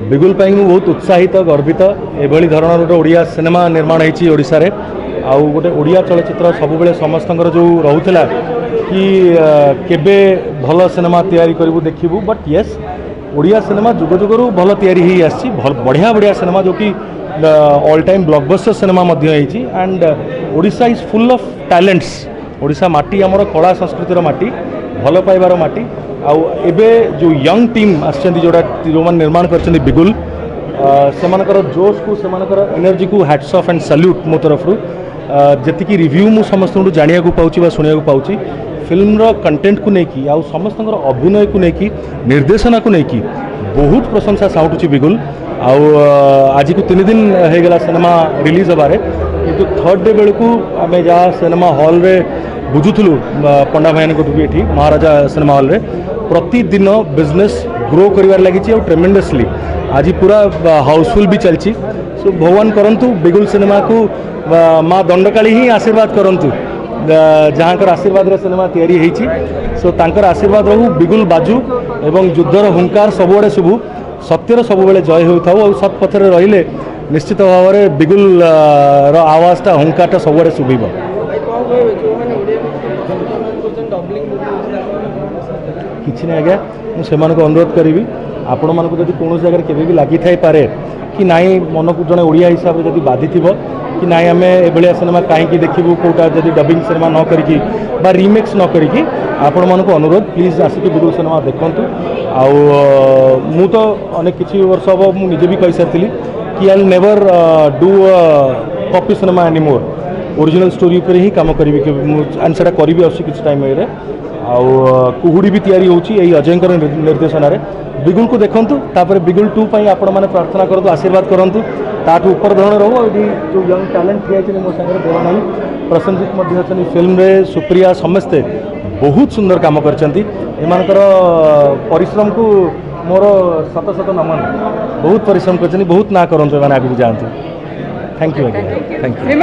बिगुल मु बहुत उत्साहित गर्वित एभली धरण गोटे ओडिया सिनेमा निर्माण होती ओडिशा रे आउ गोटे ओडिया चलचित्र सब बेले समस्त जो रोला कि केबे भल सिनेमा तैयारी करूँ देखू बट येस ओडिया सिनेमा जुग जुगरू भल तैयारी आसी बढ़िया बढ़िया सिनेमा जो कि all time blockbuster cinema and Odisha is full of talents Odisha माटी आमर कला संस्कृतिर माटी भल पाइबार माटी आउ एबे जो यंग टीम आछन जोड़ा जो मान निर्माण कर बिगुल सेमानकर जोश को सेमानकर एनर्जी को हैट्स ऑफ एंड सैल्यूट मो तरफ जी रिव्यू मु समस्त जानिया को पाउची शुणा पाउची फिल्म रो कंटेंट को लेकिन आउ समस्त अभिनय को लेकिन निर्देशना को लेकिन बहुत प्रशंसा साउटुची बिगुल आउ आज को 3 दिन होगला सिनेमा रिलीज हबारे किंतु थर्ड डे बेलू आम जहाँ सिनेमा हॉल रे बुझुलु पंडा भाई ये महाराजा सिनेमा हॉल रे प्रतिदिन बिजनेस ग्रो कर लगी और ट्रेमेंडसली आज पूरा हाउसफुल भी चलती सो भगवान करंतु बिगुल सिनेमा को माँ दंडकाली ही आशीर्वाद करंतु जहाँकर आशीर्वाद रे सिनेमा तैयारी होती सो तांकर आशीर्वाद रहू बिगुल बाजू एवं युद्धर हुंकार सबुआड़े शुभु सत्यर सबुबले जय होता और सत् पथरे रहिले निश्चित भाव में बिगुल आवाजटा हुंकारटा सबुआड़े शुभिब किसी ना आज्ञा मुझे अनुरोध करी आपण मानक जब कौन जगह केवे भी लगी थाई पारे कि नाई मन को जड़े ओडिया हिसाब से जब बाधि थी कि नाई आम एभलिया सिनेमा कहीं देखू कौटा जब डबिंग सिनेमा न करी रीमेक्स न करी आपण मानक अनुरोध प्लीज आसिक बिगुल सिनेमा देखूँ मु तो अनेक किसी वर्ष हम मुझे भी कही सारी कि I never do copy cinema anymore original story पर ही काम करी एंड से करी किसी टाइम कुहुड़ी भी तैयारी होची अजयंकर निर्देशन रे बिगुल को देखु तापर बिगुल 2 पाई आपण माने प्रार्थना करतु आशीर्वाद करतु ताठू ऊपर धरण रहू ये जो यंग टैलेंट थी मो सागर देवानाई प्रसन्नजित मध्य फिल्म रे सुप्रिया समस्ते बहुत सुंदर काम करचंती एमानकर परिश्रम को मोर शत शत नमन बहुत परिश्रम करचंती बहुत ना करंतु एमाने आगु जानतु थैंक यू थैंक यू